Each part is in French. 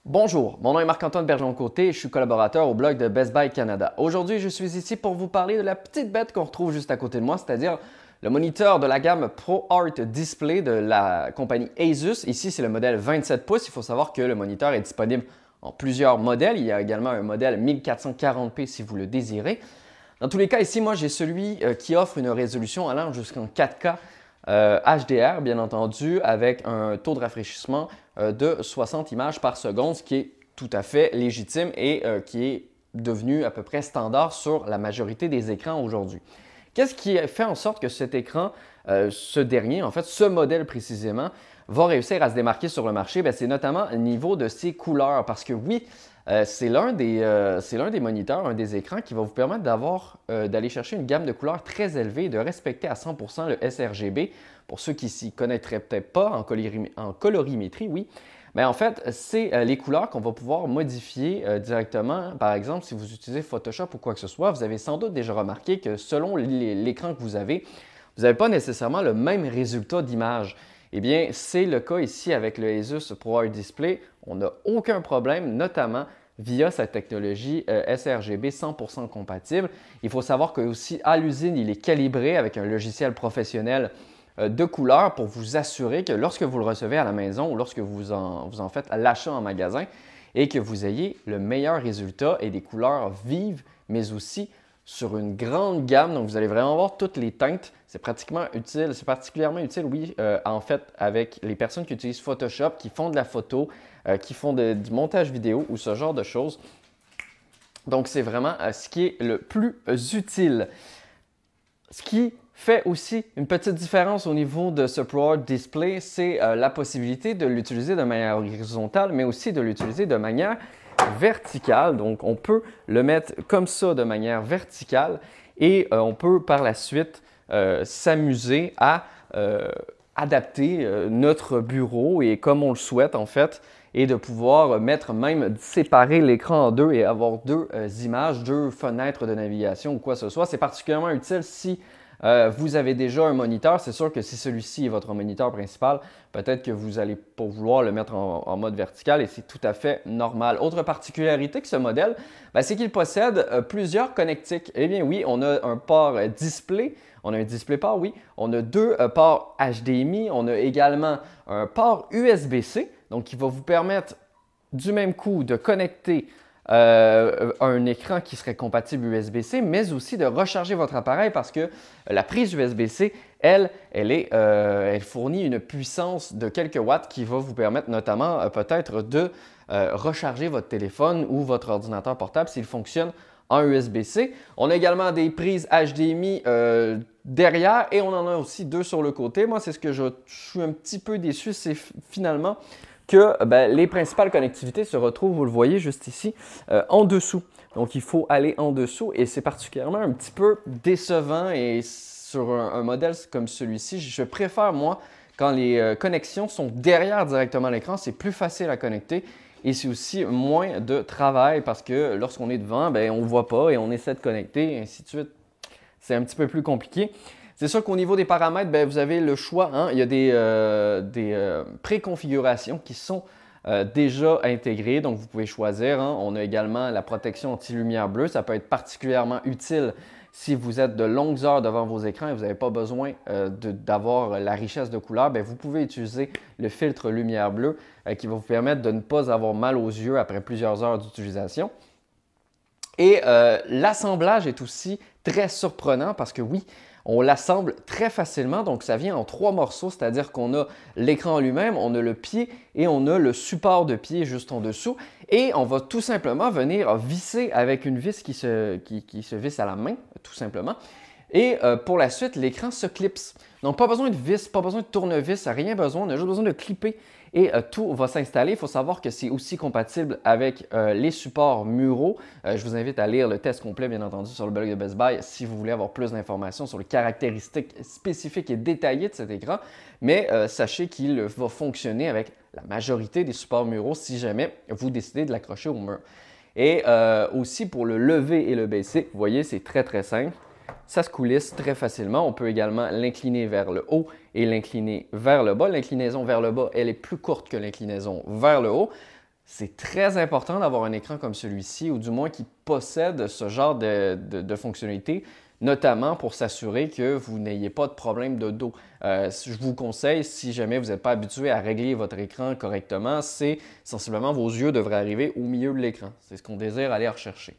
Bonjour, mon nom est Marc-Antoine Bergeron-Côté et je suis collaborateur au blog de Best Buy Canada. Aujourd'hui, je suis ici pour vous parler de la petite bête qu'on retrouve juste à côté de moi, c'est-à-dire le moniteur de la gamme ProArt Display de la compagnie Asus. Ici, c'est le modèle 27 pouces. Il faut savoir que le moniteur est disponible en plusieurs modèles. Il y a également un modèle 1440p si vous le désirez. Dans tous les cas, ici, moi, j'ai celui qui offre une résolution allant jusqu'en 4K HDR, bien entendu, avec un taux de rafraîchissement de 60 images par seconde, ce qui est tout à fait légitime et qui est devenu à peu près standard sur la majorité des écrans aujourd'hui. Qu'est-ce qui fait en sorte que cet écran, ce modèle précisément, va réussir à se démarquer sur le marché? C'est notamment au niveau de ses couleurs, parce que oui, c'est l'un des moniteurs, un des écrans qui va vous permettre d'aller chercher une gamme de couleurs très élevée et de respecter à 100% le sRGB. Pour ceux qui ne s'y connaîtraient peut-être pas en colorimétrie, oui. Mais en fait, c'est les couleurs qu'on va pouvoir modifier directement. Par exemple, si vous utilisez Photoshop ou quoi que ce soit, vous avez sans doute déjà remarqué que selon l'écran que vous n'avez pas nécessairement le même résultat d'image. Eh bien, c'est le cas ici avec le Asus ProArt Display. On n'a aucun problème, notamment via sa technologie sRGB 100% compatible. Il faut savoir qu'aussi à l'usine, il est calibré avec un logiciel professionnel de couleurs pour vous assurer que lorsque vous le recevez à la maison ou lorsque vous en faites l'achat en magasin et que vous ayez le meilleur résultat et des couleurs vives, mais aussi sur une grande gamme. Donc, vous allez vraiment avoir toutes les teintes. C'est particulièrement utile, oui, en fait, avec les personnes qui utilisent Photoshop, qui font de la photo, qui font du montage vidéo ou ce genre de choses. Donc, c'est vraiment ce qui est le plus utile. Ce qui fait aussi une petite différence au niveau de ce ProArt Display, c'est la possibilité de l'utiliser de manière horizontale, mais aussi de l'utiliser de manière verticale. Donc, on peut le mettre comme ça de manière verticale et on peut par la suite s'amuser à adapter notre bureau et comme on le souhaite en fait, et de pouvoir séparer l'écran en deux et avoir deux images, deux fenêtres de navigation ou quoi que ce soit. C'est particulièrement utile si vous avez déjà un moniteur. C'est sûr que si celui-ci est votre moniteur principal, peut-être que vous allez pas vouloir le mettre en mode vertical et c'est tout à fait normal. Autre particularité que ce modèle, c'est qu'il possède plusieurs connectiques. Eh bien oui, on a un port display. On a un DisplayPort, oui. On a deux ports HDMI. On a également un port USB-C, donc qui va vous permettre du même coup de connecter un écran qui serait compatible USB-C, mais aussi de recharger votre appareil parce que la prise USB-C, elle fournit une puissance de quelques watts qui va vous permettre notamment peut-être de recharger votre téléphone ou votre ordinateur portable s'il fonctionne en USB-C. On a également des prises HDMI derrière et on en a aussi deux sur le côté. Moi, c'est ce que je suis un petit peu déçu, c'est finalement que les principales connectivités se retrouvent, vous le voyez juste ici, en dessous. Donc, il faut aller en dessous et c'est particulièrement un petit peu décevant et sur un modèle comme celui-ci, je préfère, moi, quand les connexions sont derrière directement l'écran, c'est plus facile à connecter. Et c'est aussi moins de travail parce que lorsqu'on est devant, on ne voit pas et on essaie de connecter et ainsi de suite. C'est un petit peu plus compliqué. C'est sûr qu'au niveau des paramètres, vous avez le choix. Il y a des préconfigurations qui sont déjà intégrées, donc vous pouvez choisir. On a également la protection anti-lumière bleue. Ça peut être particulièrement utile si vous êtes de longues heures devant vos écrans et vous n'avez pas besoin d'avoir la richesse de couleurs, vous pouvez utiliser le filtre lumière bleue qui va vous permettre de ne pas avoir mal aux yeux après plusieurs heures d'utilisation. Et l'assemblage est aussi très surprenant parce que oui, on l'assemble très facilement, donc ça vient en 3 morceaux, c'est-à-dire qu'on a l'écran lui-même, on a le pied et on a le support de pied juste en dessous. Et on va tout simplement venir visser avec une vis qui se visse à la main, tout simplement. Et pour la suite, l'écran se clipse. Donc, pas besoin de vis, pas besoin de tournevis, rien besoin, on a juste besoin de clipper et tout va s'installer. Il faut savoir que c'est aussi compatible avec les supports muraux. Je vous invite à lire le test complet, bien entendu, sur le blog de Best Buy si vous voulez avoir plus d'informations sur les caractéristiques spécifiques et détaillées de cet écran. Mais sachez qu'il va fonctionner avec la majorité des supports muraux si jamais vous décidez de l'accrocher au mur. Et aussi pour le lever et le baisser, vous voyez, c'est très très simple. ça se coulisse très facilement. On peut également l'incliner vers le haut et l'incliner vers le bas. L'inclinaison vers le bas, elle est plus courte que l'inclinaison vers le haut. C'est très important d'avoir un écran comme celui-ci, ou du moins qui possède ce genre de fonctionnalité, notamment pour s'assurer que vous n'ayez pas de problème de dos. Je vous conseille, si jamais vous n'êtes pas habitué à régler votre écran correctement, c'est sensiblement vos yeux devraient arriver au milieu de l'écran. C'est ce qu'on désire aller rechercher.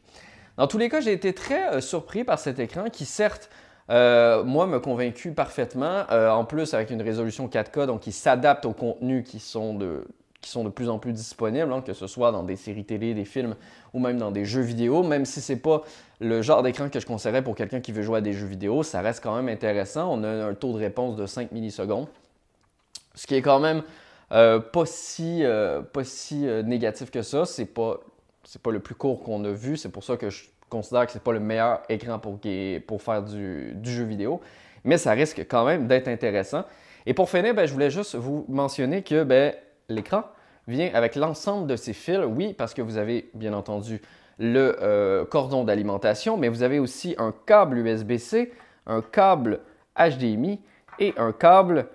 Dans tous les cas, j'ai été très surpris par cet écran qui, certes, moi, me convaincu parfaitement. En plus, avec une résolution 4K, donc qui s'adapte aux contenus qui sont de plus en plus disponibles, hein, que ce soit dans des séries télé, des films ou même dans des jeux vidéo. Même si ce n'est pas le genre d'écran que je conseillerais pour quelqu'un qui veut jouer à des jeux vidéo, ça reste quand même intéressant. On a un taux de réponse de 5 millisecondes, ce qui est quand même pas si négatif que ça. C'est pas le plus court qu'on a vu. C'est pour ça que je considère que ce n'est pas le meilleur écran pour faire du jeu vidéo. Mais ça risque quand même d'être intéressant. Et pour finir, je voulais juste vous mentionner que l'écran vient avec l'ensemble de ces fils. Oui, parce que vous avez bien entendu le cordon d'alimentation, mais vous avez aussi un câble USB-C, un câble HDMI et un câble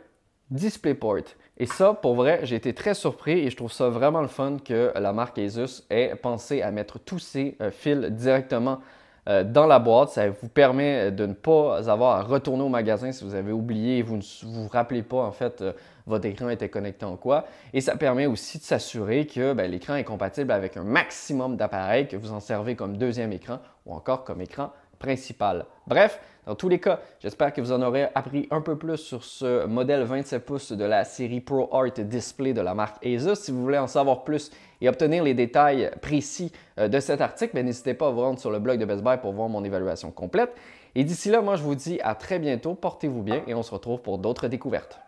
DisplayPort. Et ça, pour vrai, j'ai été très surpris et je trouve ça vraiment le fun que la marque Asus ait pensé à mettre tous ces fils directement dans la boîte. Ça vous permet de ne pas avoir à retourner au magasin si vous avez oublié et vous ne vous rappelez pas en fait votre écran était connecté en quoi. Et ça permet aussi de s'assurer que l'écran est compatible avec un maximum d'appareils, que vous en servez comme deuxième écran ou encore comme écran principal. Bref, dans tous les cas, j'espère que vous en aurez appris un peu plus sur ce modèle 27 pouces de la série ProArt Display de la marque Asus. Si vous voulez en savoir plus et obtenir les détails précis de cet article, n'hésitez pas à vous rendre sur le blog de Best Buy pour voir mon évaluation complète. Et d'ici là, moi je vous dis à très bientôt, portez-vous bien et on se retrouve pour d'autres découvertes.